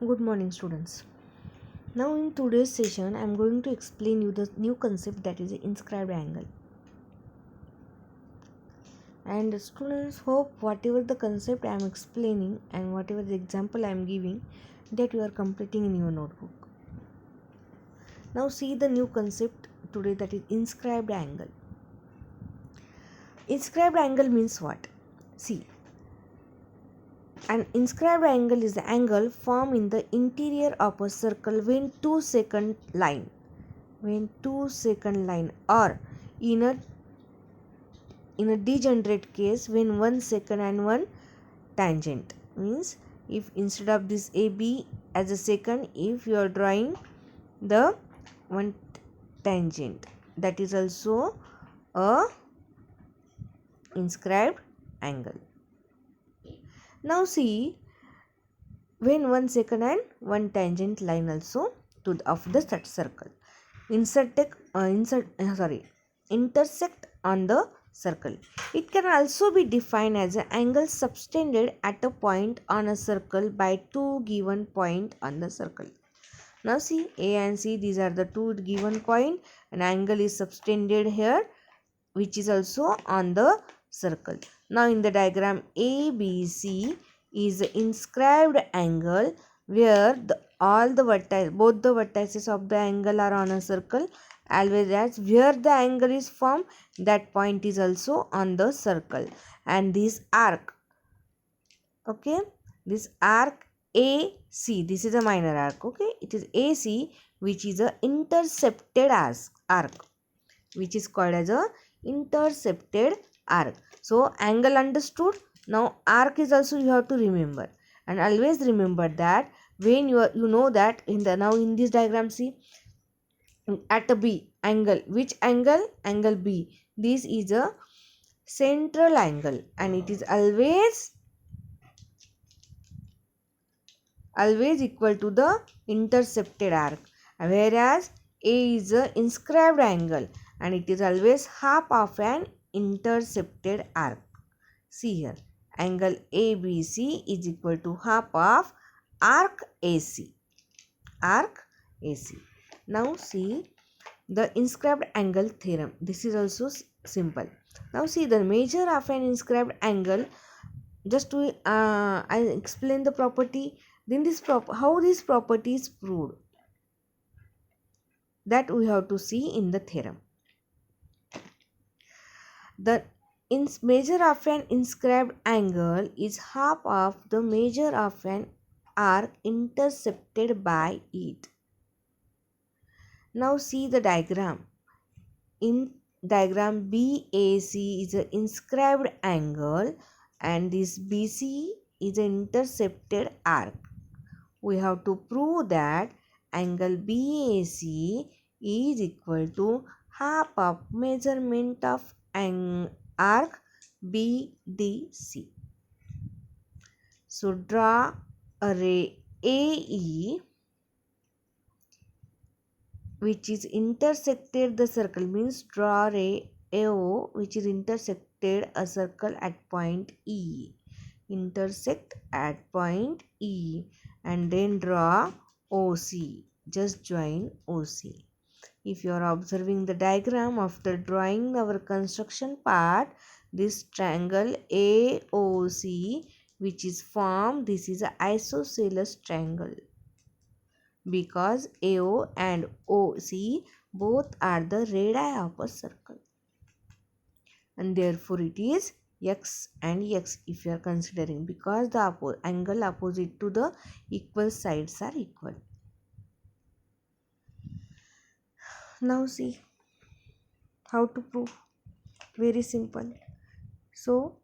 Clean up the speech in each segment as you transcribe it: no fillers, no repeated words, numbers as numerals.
Good morning, students. Now, in today's session, I am going to explain you the new concept that is the inscribed angle. And students, hope whatever the concept I am explaining and whatever the example I am giving, that you are completing in your notebook. Now, see the new concept today, that is inscribed angle. Inscribed angle means what? See, an inscribed angle is the angle formed in the interior of a circle when 2-second line or in a degenerate case when 1 second and one tangent. Means if instead of this AB as a second, if you are drawing the one tangent, that is also a inscribed angle. Now see, when 1 second and one tangent line also to of the circle intersect on the circle. It can also be defined as an angle subtended at a point on a circle by two given points on the circle. Now see, A and C, these are the two given point. An angle is subtended here, which is also on the circle. Now in the diagram, ABC is the inscribed angle where both the vertices of the angle are on a circle, always as where the angle is formed, that point is also on the circle. And this arc, okay, this arc AC, this is a minor arc, okay, it is AC, which is a intercepted arc, which is called as a intercepted arc. So angle understood. Now arc is also you have to remember, and always remember that when you know that in this diagram, see, at a B angle, which angle B, this is a central angle and it is always equal to the intercepted arc, whereas A is a inscribed angle and it is always half of an intercepted arc. See here, angle ABC is equal to half of arc AC. Now see the inscribed angle theorem. This is also simple. Now see the measure of an inscribed angle. Just to I explain the property. Then how this property is proved, that we have to see in the theorem. The measure of an inscribed angle is half of the measure of an arc intercepted by it. Now see the diagram. In diagram, BAC is an inscribed angle and this BC is an intercepted arc. We have to prove that angle BAC is equal to half of measurement of an arc BDC. So draw a ray AE which is intersected the circle, means draw ray AO which is intersected a circle at point E. Intersect at point E and then draw OC. Just join OC. If you are observing the diagram after drawing our construction part, this triangle AOC which is formed, this is an isosceles triangle because AO and OC both are the radii of a circle and therefore it is x and x if you are considering, because the angle opposite to the equal sides are equal. Now see how to prove. Very simple. So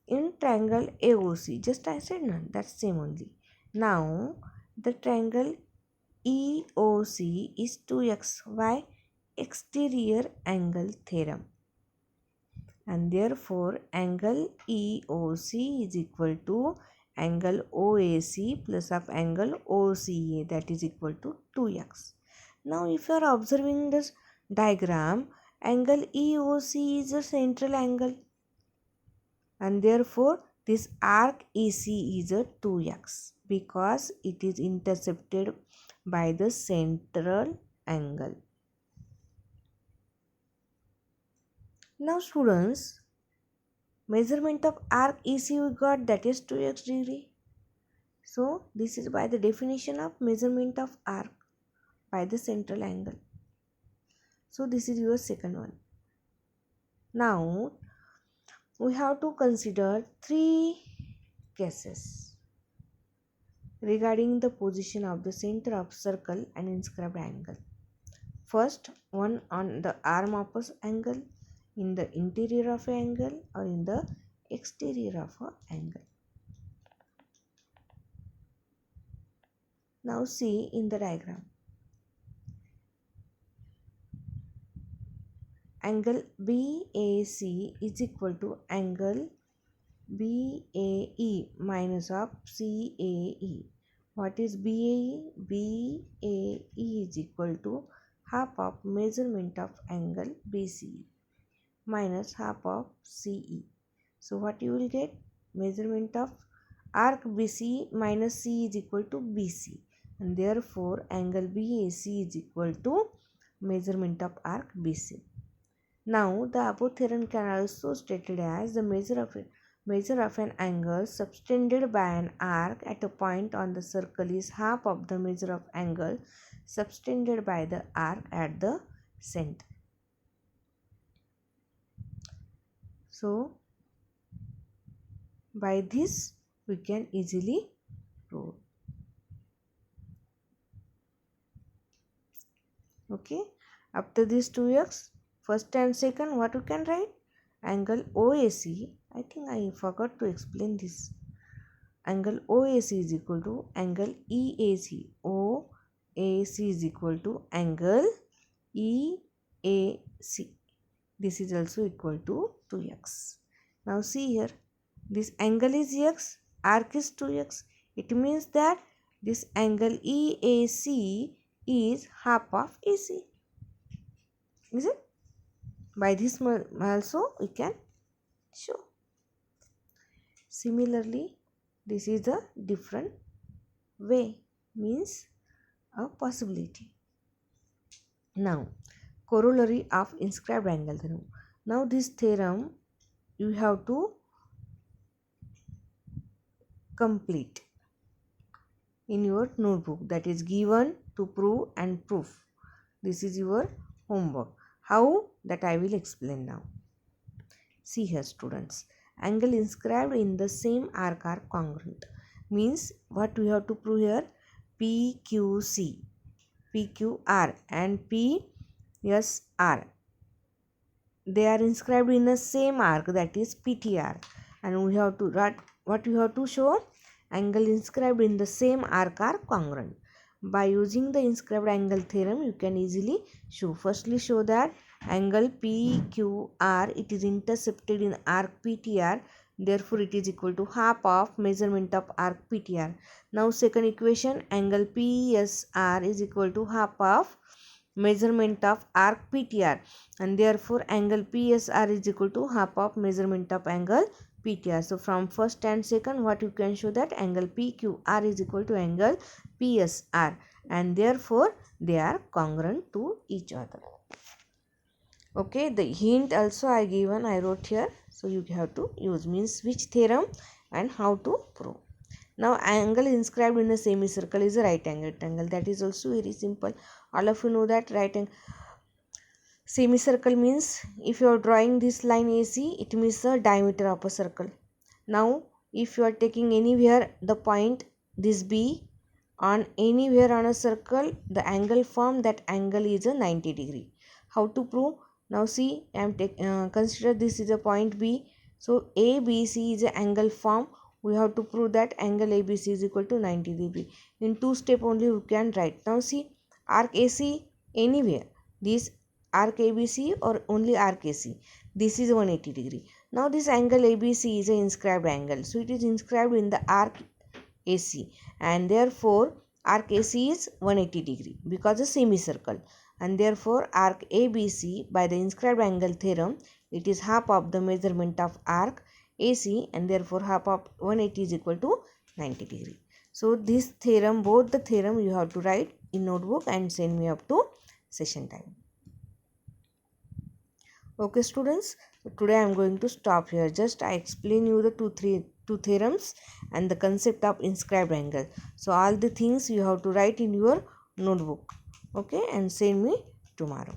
in triangle AOC, just I said none, that's same only. Now the triangle EOC is 2x. Why? Exterior angle theorem. And therefore angle EOC is equal to angle OAC plus of angle OCA, that is equal to 2x. Now if you are observing this diagram, angle EOC is a central angle and therefore This arc AC is a 2x because it is intercepted by the central angle. Now students, measurement of arc AC we got, that is 2x degree. So this is by the definition of measurement of arc by the central angle. So this is your second one. Now we have to consider 3 cases regarding the position of the center of circle and inscribed angle. First one, on the arm of an angle, in the interior of an angle, or in the exterior of an angle. Now see in the diagram. Angle BAC is equal to angle BAE minus of CAE. What is BAE? BAE is equal to half of measurement of angle BCE minus half of CE. So what you will get? Measurement of arc BCE minus CE is equal to BC, and therefore angle BAC is equal to measurement of arc BC. Now the above theorem can also stated as the measure of an angle subtended by an arc at a point on the circle is half of the measure of angle subtended by the arc at the center. So by this we can easily prove. Okay, after this 2x, first and second, what we can write? Angle OAC, I think I forgot to explain this. Angle OAC is equal to angle EAC. OAC is equal to angle EAC. This is also equal to 2x. Now see here, this angle is x, arc is 2x. It means that this angle EAC is half of AC. Is it? By this also we can show. Similarly, this is a different way, means a possibility. Now, corollary of inscribed angle theorem. Now this theorem you have to complete in your notebook, that is given to prove and proof. This is your homework. How? That I will explain now. See here students, angle inscribed in the same arc are congruent. Means what we have to prove here? PQC, PQR and PSR. They are inscribed in the same arc, that is PTR. And we have to write, what we have to show? Angle inscribed in the same arc are congruent. By using the inscribed angle theorem, you can easily show. Firstly, show that angle PQR, it is intercepted in arc PTR, therefore it is equal to half of measurement of arc PTR. Now second equation, angle PSR is equal to half of measurement of arc PTR, and therefore angle PSR is equal to half of measurement of angle PTR. So from first and second, what you can show? That angle PQR is equal to angle PSR, and therefore they are congruent to each other. Okay, the hint also I wrote here, so you have to use, means which theorem and how to prove. Now angle inscribed in a semicircle is a right angle triangle. That is also very simple. All of you know that right angle semicircle means, if you are drawing this line AC, it means the diameter of a circle. Now if you are taking anywhere the point this B on anywhere on a circle, the angle formed, that angle is a 90 degree. How to prove? Now see, I am consider this is a point B. So ABC is an angle formed. We have to prove that angle ABC is equal to 90 degree. In two step only we can write. Now see, arc AC anywhere, this arc ABC or only arc AC, this is 180 degree. Now this angle ABC is an inscribed angle, so it is inscribed in the arc AC, and therefore arc AC is 180 degree because a semicircle, and therefore arc ABC by the inscribed angle theorem, it is half of the measurement of arc AC, and therefore half of 180 is equal to 90 degree. So this theorem, both the theorem you have to write in notebook and send me up to session time. Okay students, so today I am going to stop here. Just I explain you the two theorems and the concept of inscribed angle. So all the things you have to write in your notebook, okay, and send me tomorrow.